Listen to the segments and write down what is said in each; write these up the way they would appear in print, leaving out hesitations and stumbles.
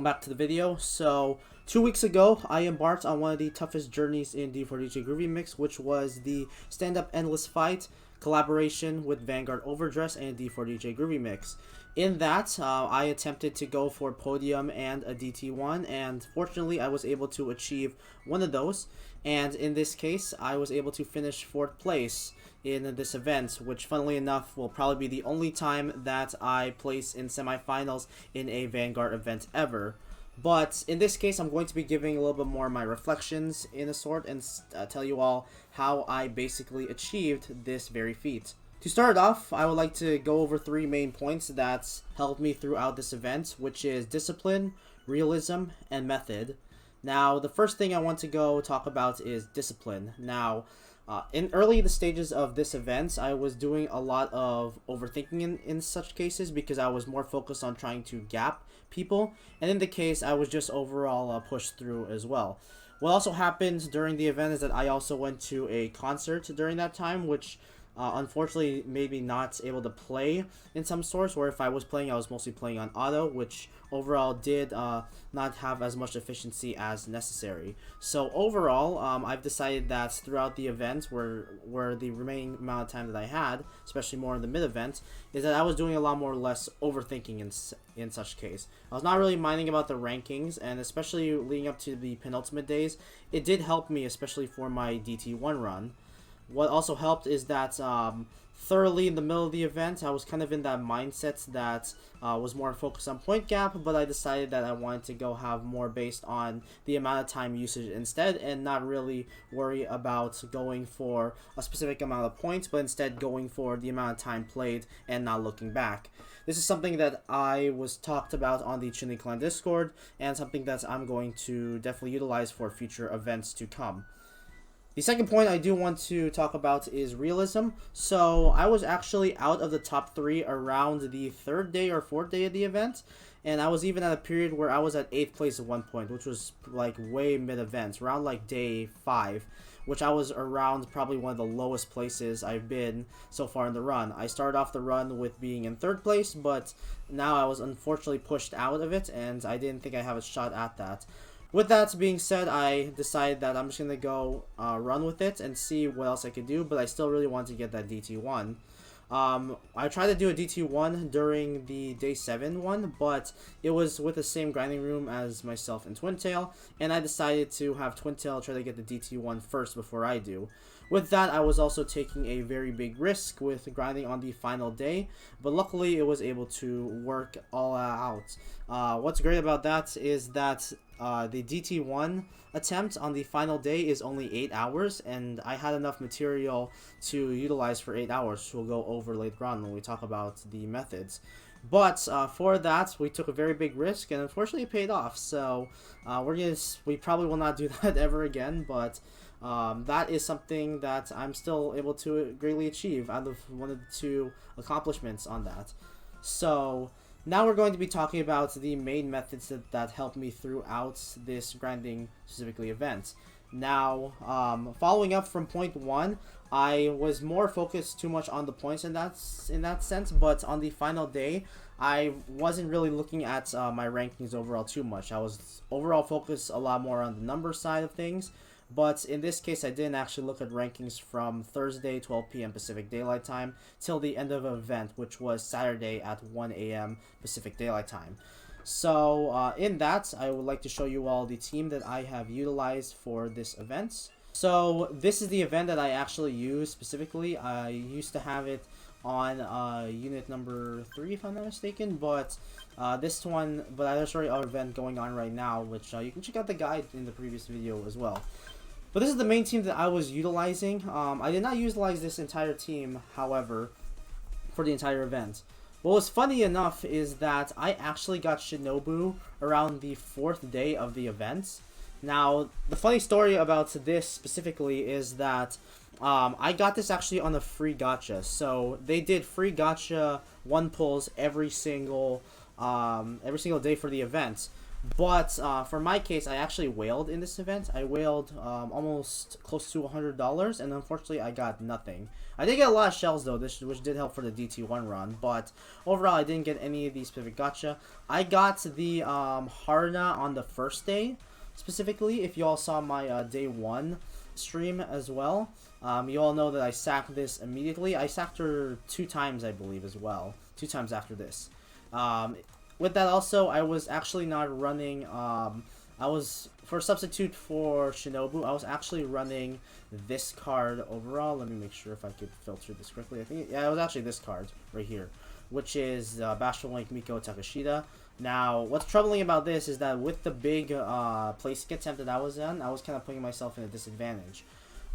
back to the video. So 2 weeks ago, I embarked on one of the toughest journeys in D4DJ Groovy Mix, which was the stand-up endless fight collaboration with Vanguard Overdress and D4DJ Groovy Mix. In that, I attempted to go for podium and a DT1, and fortunately I was able to achieve one of those. And in this case, I was able to finish 4th place in this event, which funnily enough will probably be the only time that I place in semifinals in a Vanguard event ever. But in this case, I'm going to be giving a little bit more of my reflections in a sort and tell you all how I basically achieved this very feat. To start off, I would like to go over 3 main points that helped me throughout this event, which is discipline, realism, and method. Now, the first thing I want to go talk about is discipline. Now, in early the stages of this event, I was doing a lot of overthinking in such cases because I was more focused on trying to gap people, and in the case, I was just overall pushed through as well. What also happened during the event is that I also went to a concert during that time, which unfortunately made me not able to play in some sorts, or if I was playing, I was mostly playing on auto, which overall did not have as much efficiency as necessary. So overall, I've decided that throughout the event, where the remaining amount of time that I had, especially more in the mid-event, is that I was doing a lot more or less overthinking in such case. I was not really minding about the rankings, and especially leading up to the penultimate days, it did help me, especially for my DT1 run. What also helped is that thoroughly in the middle of the event, I was kind of in that mindset that was more focused on point gap, but I decided that I wanted to go have more based on the amount of time usage instead, and not really worry about going for a specific amount of points, but instead going for the amount of time played and not looking back. This is something that I was talked about on the Chinley Clan Discord, and something that I'm going to definitely utilize for future events to come. The second point I do want to talk about is realism. So I was actually out of the top 3 around the 3rd day or 4th day of the event, and I was even at a period where I was at 8th place at one point, which was like way mid-event, around like day 5, which I was around probably one of the lowest places I've been so far in the run. I started off the run with being in 3rd place, but now I was unfortunately pushed out of it, and I didn't think I have a shot at that. With that being said, I decided that I'm just going to go run with it and see what else I could do, but I still really want to get that DT1. I tried to do a DT1 during the day 7 one, but it was with the same grinding room as myself and Twintail, and I decided to have Twintail try to get the DT1 first before I do. With that, I was also taking a very big risk with grinding on the final day, but luckily it was able to work all out. What's great about that is that the DT1 attempt on the final day is only 8 hours, and I had enough material to utilize for 8 hours, which we'll go over later on when we talk about the methods. But for that, we took a very big risk, and unfortunately it paid off. So we probably will not do that ever again, but that is something that I'm still able to greatly achieve out of one of the 2 accomplishments on that. So now we're going to be talking about the main methods that helped me throughout this grinding specifically event. Now, following up from point 1, I was more focused too much on the points in that sense, but on the final day, I wasn't really looking at my rankings overall too much. I was overall focused a lot more on the number side of things. But in this case, I didn't actually look at rankings from Thursday, 12 p.m. Pacific Daylight Time, till the end of the event, which was Saturday at 1 a.m. Pacific Daylight Time. So in that, I would like to show you all the team that I have utilized for this event. So this is the event that I actually used specifically. I used to have it on unit number 3, if I'm not mistaken, but there's already an event going on right now, which you can check out the guide in the previous video as well. But this is the main team that I was utilizing. I did not utilize this entire team, however, for the entire event. What was funny enough is that I actually got Shinobu around the 4th day of the event. Now, the funny story about this specifically is that I got this actually on a free gacha. So they did free gacha 1 pulls every single day for the event. But for my case, I actually whaled in this event. I whaled almost close to $100, and unfortunately, I got nothing. I did get a lot of shells though, which did help for the DT1 run. But overall, I didn't get any of these specific gacha. I got the Harna on the first day, specifically. If you all saw my day 1 stream as well, you all know that I sacked this immediately. I sacked her 2 times, I believe, as well. 2 times after this. With that also, I was actually not running, I was, for substitute for Shinobu, I was actually running this card overall. Let me make sure if I could filter this correctly. I think, yeah, it was actually this card right here, which is Bashful Link Miko Takashita. Now, what's troubling about this is that with the big place attempt that I was in, I was kind of putting myself in a disadvantage.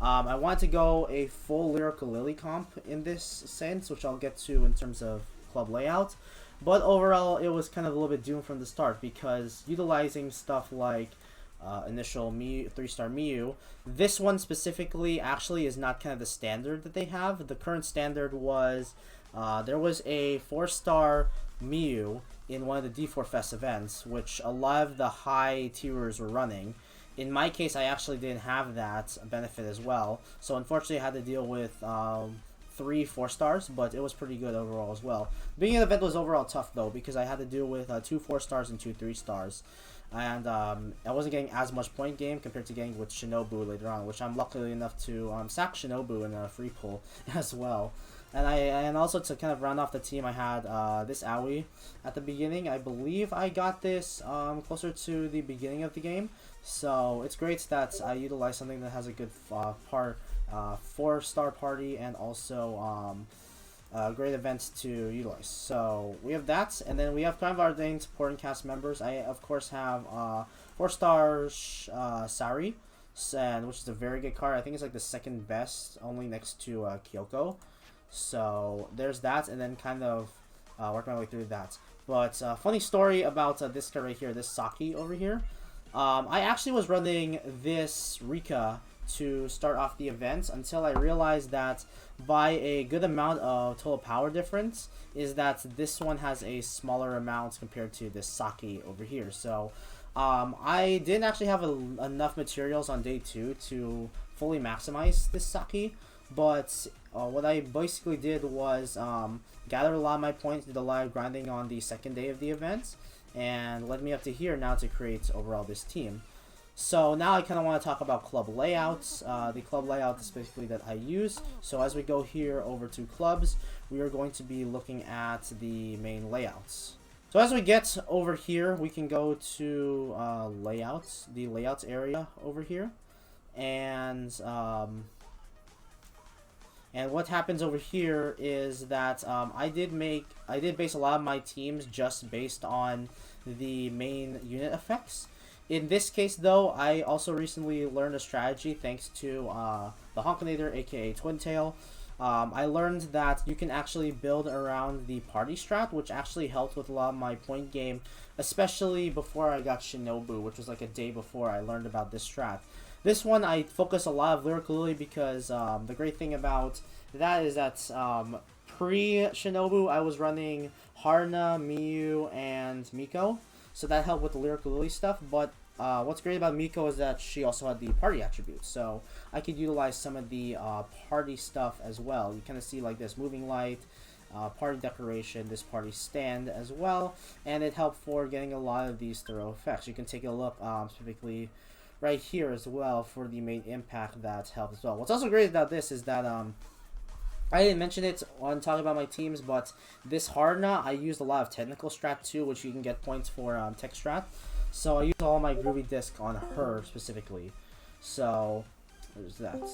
I wanted to go a full Lyrical Lily comp in this sense, which I'll get to in terms of club layout. But overall, it was kind of a little bit doomed from the start because utilizing stuff like initial 3-star Miyu, this one specifically actually is not kind of the standard that they have. The current standard was there was a 4-star Miyu in one of the D4 Fest events, which a lot of the high tiers were running. In my case, I actually didn't have that benefit as well, so unfortunately I had to deal with 3 4-stars, but it was pretty good overall as well. The beginning of the event was overall tough though, because I had to deal with 2 4-stars and 2 3-stars, and I wasn't getting as much point game compared to getting with Shinobu later on, which I'm lucky enough to sack Shinobu in a free pull as well. And also to kind of round off the team, I had this Aoi at the beginning. I believe I got this closer to the beginning of the game, so it's great that I utilize something that has a good 4-star party and also great events to utilize. So we have that, and then we have kind of our main supporting cast members. I of course have 4-star Sari, and which is a very good card. I think it's like the second best, only next to Kyoko. So there's that, and then kind of working my way through that. But funny story about this guy right here, this Saki over here. I actually was running this Rika to start off the event until I realized that by a good amount of total power difference is that this one has a smaller amount compared to this Saki over here. So I didn't actually have enough materials on day 2 to fully maximize this Saki, but what I basically did was gather a lot of my points, did a lot of grinding on the second day of the event, and led me up to here now to create overall this team. So now I kind of want to talk about club layouts. The club layout is basically that I use. So as we go here over to clubs, we are going to be looking at the main layouts. So as we get over here, we can go to layouts, the layouts area over here, and what happens over here is that I did base a lot of my teams just based on the main unit effects. In this case, though, I also recently learned a strategy thanks to the Honkinator, aka Twintail. I learned that you can actually build around the party strat, which actually helped with a lot of my point game, especially before I got Shinobu, which was like a day before I learned about this strat. This one, I focus a lot of Lyrical Lily because the great thing about that is that pre-Shinobu, I was running Harna, Miyu, and Miko. So that helped with the Lyrical Lily stuff, but what's great about Miko is that she also had the party attributes, so I could utilize some of the party stuff as well. You kind of see like this moving light, party decoration, this party stand as well, and it helped for getting a lot of these thorough effects. You can take a look specifically right here as well for the main impact that helped as well. What's also great about this is that I didn't mention it when talking about my teams, but this Harna, I used a lot of technical strat too, which you can get points for tech strat. So I used all my groovy disc on her specifically. So there's that.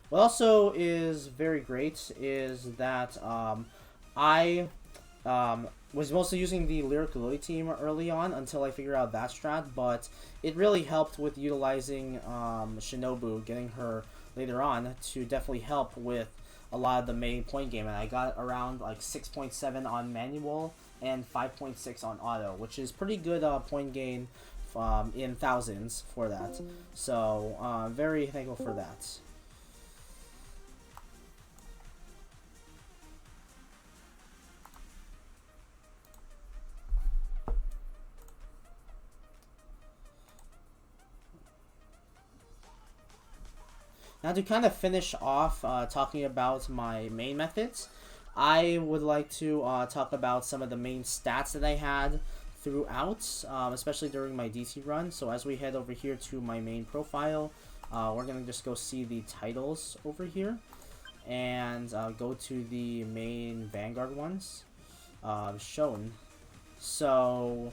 What also is very great is that I was mostly using the Lyrical Lily team early on until I figured out that strat, but it really helped with utilizing Shinobu, getting her later on to definitely help with a lot of the main point game, and I got around like 6.7 on manual and 5.6 on auto, which is pretty good point gain in thousands for that. So very thankful for that. Now to kind of finish off talking about my main methods, I would like to talk about some of the main stats that I had throughout, especially during my DT run. So as we head over here to my main profile, we're going to just go see the titles over here and go to the main Vanguard ones shown. So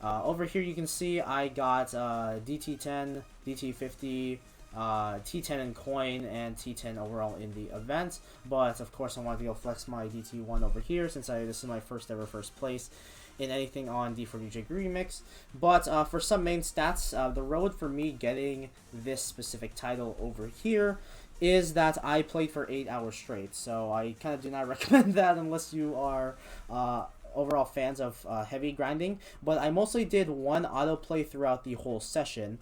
over here you can see I got DT10, DT50, T10 in coin, and T10 overall in the event. But of course I wanted to go flex my DT1 over here since this is my first ever first place in anything on D4DJ Remix. But for some main stats, the road for me getting this specific title over here is that I played for 8 hours straight. So I kind of do not recommend that unless you are overall fans of heavy grinding. But I mostly did one autoplay throughout the whole session.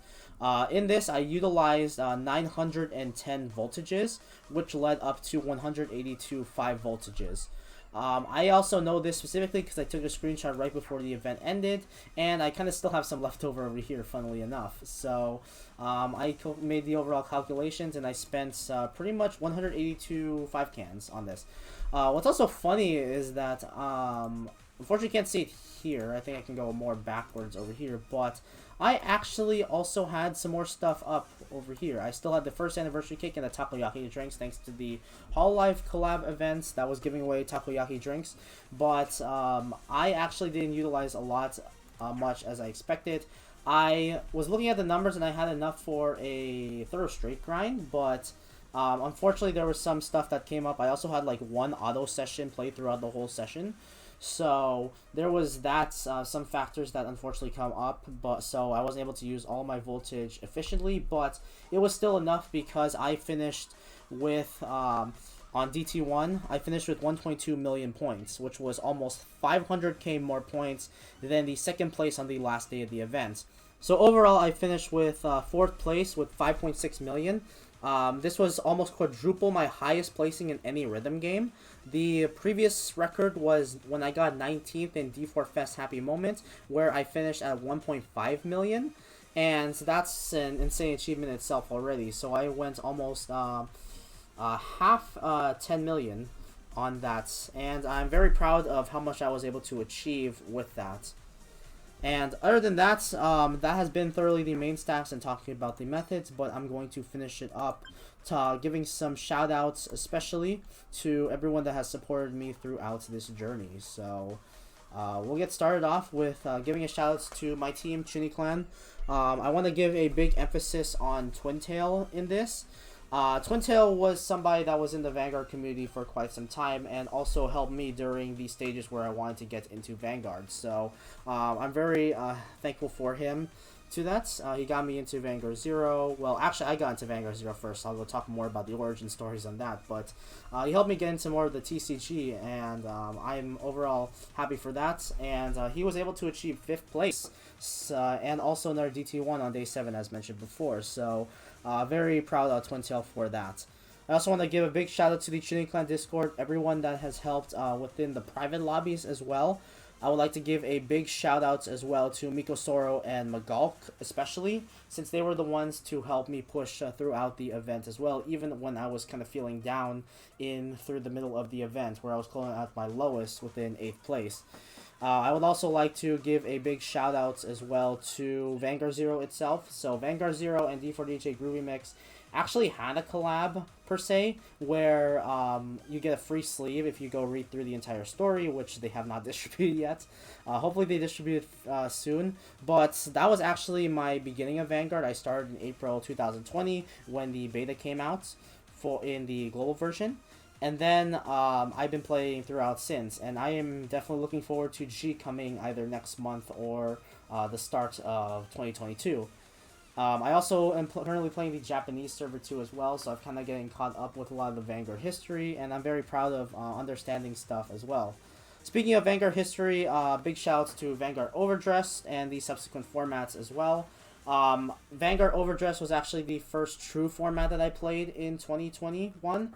In this, I utilized 910 voltages, which led up to 182 5 voltages. I also know this specifically because I took a screenshot right before the event ended, and I kind of still have some left over here, funnily enough. So I made the overall calculations, and I spent pretty much 182 5 cans on this. What's also funny is that, unfortunately you can't see it here. I think I can go more backwards over here, but I actually also had some more stuff up over here. I still had the first anniversary cake and the takoyaki drinks thanks to the Hololive collab events that was giving away takoyaki drinks. But I actually didn't utilize a lot much as I expected. I was looking at the numbers and I had enough for a thorough straight grind, but unfortunately there was some stuff that came up. I also had like one auto session played throughout the whole session. So there was that some factors that unfortunately come up, but so I wasn't able to use all my voltage efficiently, but it was still enough because I finished with on DT1 I finished with 1.2 million points, which was almost 500k more points than the second place on the last day of the event. So overall I finished with 4th place with 5.6 million. This was almost quadruple my highest placing in any rhythm game. The previous record was when I got 19th in D4 Fest Happy Moment, where I finished at 1.5 million, and that's an insane achievement itself already. So I went almost half 10 million on that, and I'm very proud of how much I was able to achieve with that. And other than that, that has been thoroughly the main stats and talking about the methods, but I'm going to finish it up giving some shout outs, especially to everyone that has supported me throughout this journey. So we'll get started off with giving a shout outs to my team, Chinny Clan. I want to give a big emphasis on Twintail in this. Twintail was somebody that was in the Vanguard community for quite some time and also helped me during the stages where I wanted to get into Vanguard. So I'm very thankful for him to that. He got me into Vanguard 0. Well, actually, I got into Vanguard 0 first. I'll go talk more about the origin stories on that. But he helped me get into more of the TCG, and I'm overall happy for that. And he was able to achieve 5th place and also another DT1 on day 7, as mentioned before. So very proud of Twintail for that. I also want to give a big shout out to the Chinny Clan Discord, everyone that has helped within the private lobbies as well. I would like to give a big shout out as well to Mikosoro and Magalk, especially since they were the ones to help me push throughout the event as well, even when I was kind of feeling down through the middle of the event where I was calling out my lowest within 8th place. I would also like to give a big shout out as well to Vanguard 0 itself. So Vanguard 0 and D4DJ Groovy Mix actually had a collab per se where you get a free sleeve if you go read through the entire story, which they have not distributed yet. Hopefully they distribute it soon, but that was actually my beginning of Vanguard. I started in April 2020 when the beta came out in the global version. And then I've been playing throughout since, and I am definitely looking forward to G coming either next month or the start of 2022. I also am currently playing the Japanese server too as well, so I'm kind of getting caught up with a lot of the Vanguard history, and I'm very proud of understanding stuff as well. Speaking of Vanguard history, big shouts to Vanguard Overdressed and the subsequent formats as well. Vanguard Overdressed was actually the first true format that I played in 2021.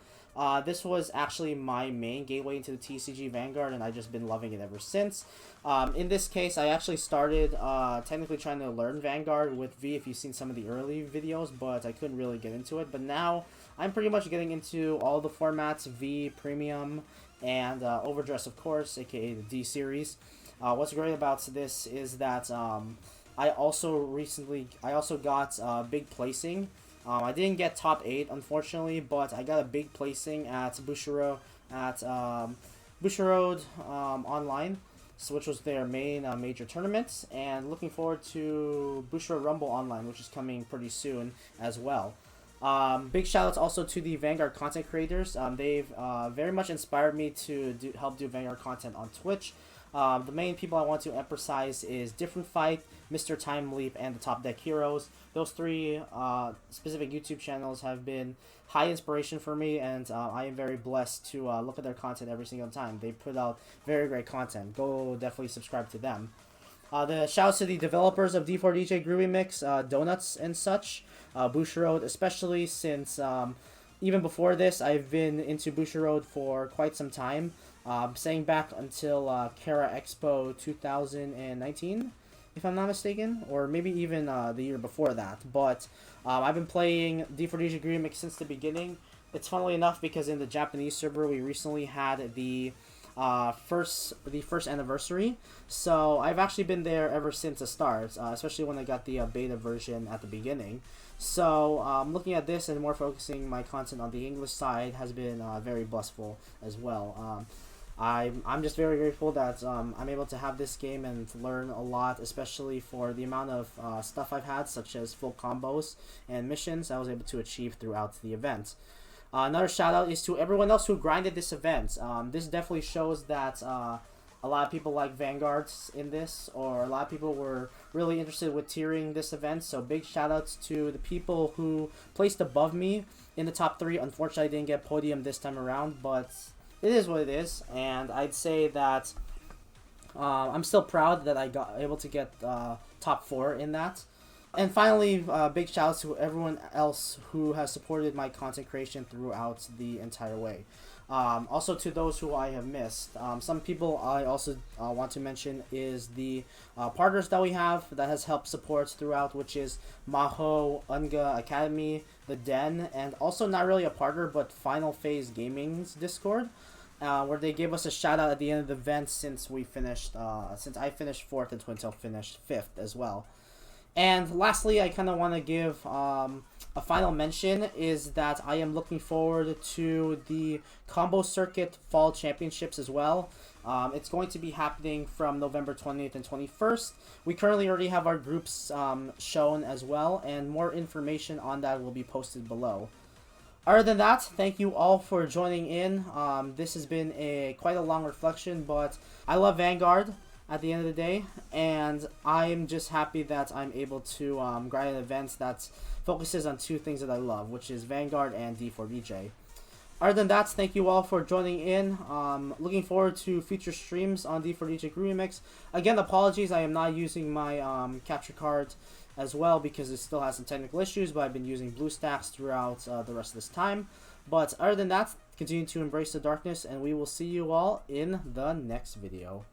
This was actually my main gateway into the TCG Vanguard, and I've just been loving it ever since. In this case, I actually started technically trying to learn Vanguard with V if you've seen some of the early videos, but I couldn't really get into it. But now I'm pretty much getting into all the formats, V, Premium, and Overdress, of course, aka the D series. What's great about this is that I also got big placing. I didn't get top 8, unfortunately, but I got a big placing at Bushiroad Online, so, which was their main major tournament, and looking forward to Bushiroad Rumble Online, which is coming pretty soon as well. Big shoutouts also to the Vanguard content creators. They've very much inspired me to help do Vanguard content on Twitch. The main people I want to emphasize is Different Fight, Mr. Time Leap, and the Top Deck Heroes. Those three specific YouTube channels have been high inspiration for me, and I am very blessed to look at their content every single time. They put out very great content. Go definitely subscribe to them. The shouts to the developers of D4DJ Groovy Mix, Donuts and such, Bushiroad, especially since even before this, I've been into Bushiroad for quite some time, saying back until Kara Expo 2019, if I'm not mistaken, or maybe even the year before that. But I've been playing D4DJ Groovy Mix since the beginning. It's funnily enough because in the Japanese server we recently had the first anniversary, so I've actually been there ever since the start, especially when I got the beta version at the beginning. So looking at this and more focusing my content on the English side has been very blissful as well. I'm just very grateful that I'm able to have this game and learn a lot, especially for the amount of stuff I've had, such as full combos and missions I was able to achieve throughout the event. Another shout out is to everyone else who grinded this event. This definitely shows that a lot of people like Vanguard in this, or a lot of people were really interested with tiering this event. So big shout outs to the people who placed above me in the top 3. Unfortunately, I didn't get podium this time around, but it is what it is. And I'd say that I'm still proud that I got able to get top 4 in that. And finally, big shout outs to everyone else who has supported my content creation throughout the entire way. Also to those who I have missed. Some people I also want to mention is the partners that we have that has helped support throughout, which is Maho, Unga Academy, The Den, and also not really a partner, but Final Phase Gaming's Discord, where they gave us a shout out at the end of the event since we finished, since I finished 4th and Twintail finished 5th as well. And lastly, I kind of want to give a final mention is that I am looking forward to the Combo Circuit Fall Championships as well. It's going to be happening from November 20th and 21st. We currently already have our groups shown as well, and more information on that will be posted below. Other than that, thank you all for joining in. This has been quite a long reflection, but I love Vanguard at the end of the day, and I'm just happy that I'm able to grind an event that focuses on 2 things that I love, which is Vanguard and D4DJ. Other than that, thank you all for joining in. Looking forward to future streams on D4DJ Groovy Mix. Again, apologies, I am not using my capture card as well because it still has some technical issues, but I've been using BlueStacks throughout the rest of this time. But other than that, continue to embrace the darkness, and we will see you all in the next video.